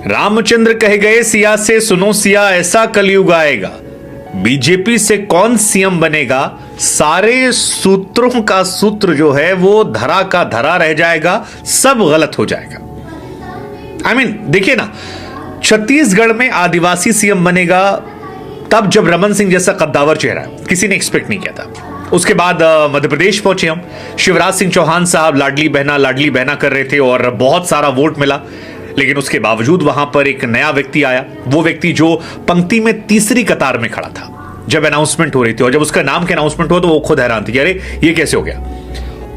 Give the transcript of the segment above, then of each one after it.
रामचंद्र कह गए सिया से, सुनो सिया ऐसा कलयुग आएगा, बीजेपी से कौन सीएम बनेगा, सारे सूत्रों का सूत्र जो है वो धरा का धरा रह जाएगा, सब गलत हो जाएगा। देखिए ना, छत्तीसगढ़ में आदिवासी सीएम बनेगा तब जब रमन सिंह जैसा कद्दावर चेहरा किसी ने एक्सपेक्ट नहीं किया था। उसके बाद मध्य प्रदेश पहुंचे हम, शिवराज सिंह चौहान साहब लाडली बहना कर रहे थे और बहुत सारा वोट मिला, लेकिन उसके बावजूद वहां पर एक नया व्यक्ति आया, वो व्यक्ति जो पंक्ति में तीसरी कतार में खड़ा था जब अनाउंसमेंट हो रही थी, और जब उसका नाम के अनाउंसमेंट हुआ तो वो खुद हैरान थी कि अरे ये कैसे हो गया।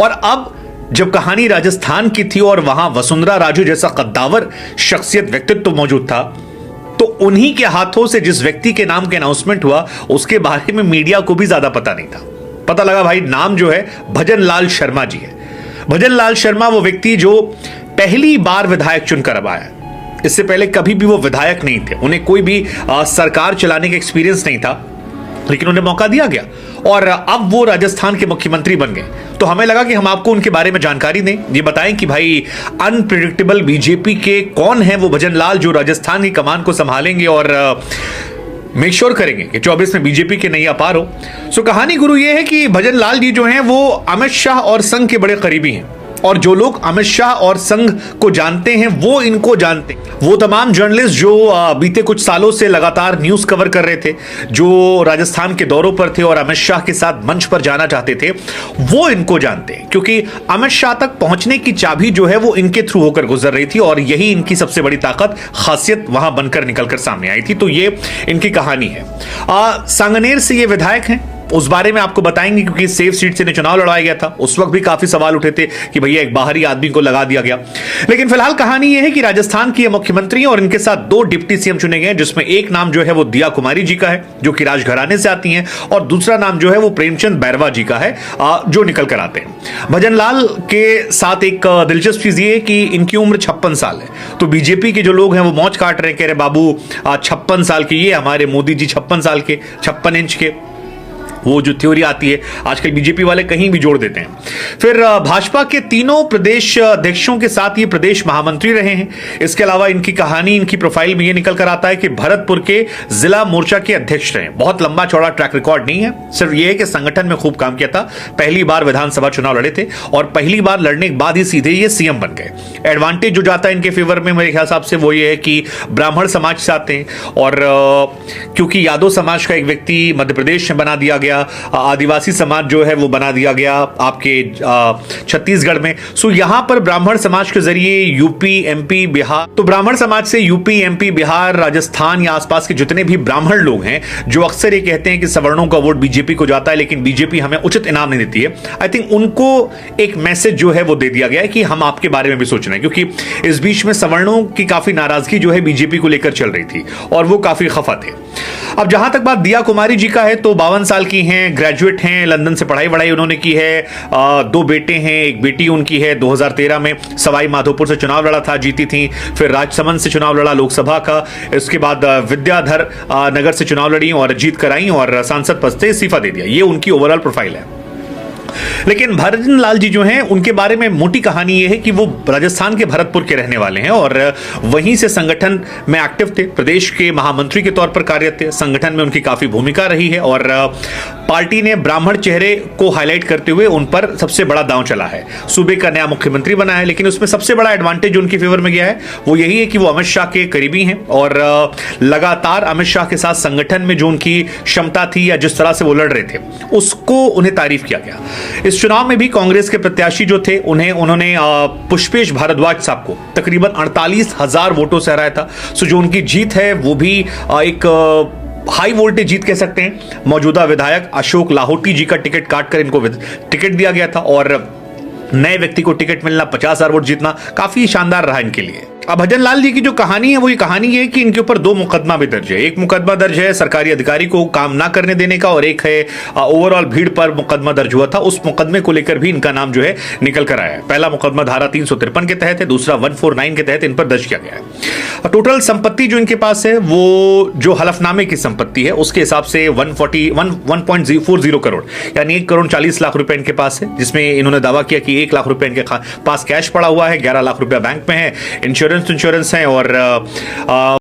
और अब जब कहानी राजस्थान की थी और वहां वसुंधरा राजे जैसा कद्दावर शख्सियत व्यक्तित्व तो मौजूद था, तो उन्हीं के हाथों से जिस व्यक्ति के नाम के अनाउंसमेंट हुआ उसके बारे में मीडिया को भी ज्यादा पता नहीं था। पता लगा भाई नाम जो है भजन लाल शर्मा जी है। भजन लाल शर्मा वो व्यक्ति जो पहली बार विधायक चुनकर अब आया, इससे पहले कभी भी वो विधायक नहीं थे, उन्हें कोई भी सरकार चलाने का एक्सपीरियंस नहीं था, लेकिन उन्हें मौका दिया गया और अब वो राजस्थान के मुख्यमंत्री बन गए। तो हमें लगा कि हम आपको उनके बारे में जानकारी दें, ये बताएं कि भाई अनप्रेडिक्टेबल बीजेपी के कौन है वो भजन लाल जो राजस्थान की कमान को संभालेंगे और मेक श्योर करेंगे कि 24 में बीजेपी के नैया पार हो। सो कहानी गुरु ये है कि भजन लाल जी जो हैं वो अमित शाह और संघ के बड़े करीबी हैं, और जो लोग अमित शाह और संघ को जानते हैं वो इनको जानते हैं। वो तमाम जर्नलिस्ट जो बीते कुछ सालों से लगातार न्यूज कवर कर रहे थे, जो राजस्थान के दौरों पर थे और अमित शाह के साथ मंच पर जाना चाहते थे, वो इनको जानते हैं, क्योंकि अमित शाह तक पहुंचने की चाबी जो है वो इनके थ्रू होकर गुजर रही थी और यही इनकी सबसे बड़ी ताकत खासियत वहां बनकर निकलकर सामने आई थी। तो ये इनकी कहानी है। सांगनेर से ये विधायक हैं, उस बारे में आपको बताएंगे, क्योंकि सेफ सीट से चुनाव लड़ाया गया था, उस वक्त भी काफी सवाल उठे थे कि भैया एक बाहरी आदमी को लगा दिया गया। लेकिन फिलहाल कहानी यह है कि राजस्थान की ये मुख्यमंत्री और इनके साथ 2 डिप्टी सीएम चुने गए, जिसमें एक नाम जो है वो दिया कुमारी जी का है जो कि राजघराने से आती हैं, और दूसरा नाम जो है वो प्रेमचंद बैरवा जी का है जो निकल कर आते हैं। भजन लाल के साथ एक दिलचस्प चीज ये है कि इनकी उम्र 56 साल है। तो बीजेपी के जो लोग हैं वो मौज काट रहे, कह रहे बाबू 56 साल के, ये हमारे मोदी जी 56 साल के, 56 इंच के, वो जो थ्योरी आती है आजकल बीजेपी वाले कहीं भी जोड़ देते हैं। फिर भाजपा के तीनों प्रदेश अध्यक्षों के साथ ये प्रदेश महामंत्री रहे हैं। इसके अलावा इनकी कहानी, इनकी प्रोफाइल में ये निकल कर आता है कि भरतपुर के जिला मोर्चा के अध्यक्ष रहे। बहुत लंबा चौड़ा ट्रैक रिकॉर्ड नहीं है, सिर्फ ये है कि संगठन में खूब काम किया था, पहली बार विधानसभा चुनाव लड़े थे और पहली बार लड़ने के बाद ही सीधे ये सीएम बन गए। एडवांटेज जो जाता है इनके फेवर में मेरे हिसाब से वो ये है कि ब्राह्मण समाज से आते हैं और क्योंकि यादव समाज का एक व्यक्ति मध्य प्रदेश में बना दिया गया, आदिवासी समाज जो है वो बना दिया गया आपके छत्तीसगढ़ में। सो यहां पर ब्राह्मण समाज के जरिए यूपी, एमपी, बिहार, तो ब्राह्मण समाज से यूपी, एमपी, बिहार, राजस्थान या आसपास के जितने भी ब्राह्मण लोग हैं जो अक्सर ये कहते हैं कि सवर्णों का वोट बीजेपी को जाता है लेकिन बीजेपी हमें उचित इनाम नहीं देती है, आई थिंक उनको एक मैसेज जो है वो दे दिया गया है कि हम आपके बारे में भी सोच रहे हैं, क्योंकि इस बीच में सवर्णों की काफी नाराजगी जो है बीजेपी को लेकर चल रही थी और वो काफी खफा थे। अब जहां तक बात दिया कुमारी जी का है तो 52 साल की हैं, ग्रेजुएट हैं, लंदन से पढ़ाई वढ़ाई उन्होंने की है, 2 बेटे हैं, एक बेटी उनकी है। 2013 में सवाई माधोपुर से चुनाव लड़ा था, जीती थी। फिर राजसमंद से चुनाव लड़ा लोकसभा का, इसके बाद विद्याधर नगर से चुनाव लड़ी और जीत कर आई और सांसद पद से इस्तीफा दे दिया। ये उनकी ओवरऑल प्रोफाइल है। लेकिन भजन लाल जी जो हैं उनके बारे में मोटी कहानी यह है कि वो राजस्थान के भरतपुर के रहने वाले हैं और वहीं से संगठन में एक्टिव थे, प्रदेश के महामंत्री के तौर पर कार्यरत थे। संगठन में उनकी काफी भूमिका रही है और पार्टी ने ब्राह्मण चेहरे को हाईलाइट करते हुए उन पर सबसे बड़ा दांव चला है। सूबे का नया मुख्यमंत्री बना है, लेकिन उसमें सबसे बड़ा एडवांटेज जो उनकी फेवर में गया है वो यही है कि वो अमित शाह के करीबी हैं और लगातार अमित शाह के साथ संगठन में जो उनकी क्षमता थी या जिस तरह से वो लड़ रहे थे उसको उन्हें तारीफ किया गया। इस चुनाव में भी कांग्रेस के प्रत्याशी जो थे उन्होंने पुष्पेश भारद्वाज साहब को तकरीबन 48,000 वोटों से हराया था। सो जो उनकी जीत है वो भी एक हाई वोल्टेज जीत कह सकते हैं। मौजूदा विधायक अशोक लाहोटी जी का टिकट काटकर इनको टिकट दिया गया था और नए व्यक्ति को टिकट मिलना, 50,000 वोट जीतना काफी शानदार रहा इनके लिए। अब भजन लाल जी की जो कहानी है वो ये कहानी है कि इनके ऊपर 2 मुकदमा भी दर्ज है। एक मुकदमा दर्ज है सरकारी अधिकारी को काम ना करने देने का और एक है ओवरऑल भीड़ पर मुकदमा दर्ज हुआ था। उस मुकदमे को लेकर भी इनका नाम जो है निकल कर आया है। पहला मुकदमा धारा 353 के तहत है, दूसरा 149 के तहत इन पर दर्ज किया गया है। टोटल संपत्ति जो इनके पास है वो जो हलफनामे की संपत्ति है उसके हिसाब से 1.40 करोड़ यानी 1,40,00,000 रुपए इनके पास है, जिसमें इन्होंने दावा किया कि 1 लाख रुपए इनके पास कैश पड़ा हुआ है, 11 लाख रुपया बैंक में है, इंश्योरेंस है और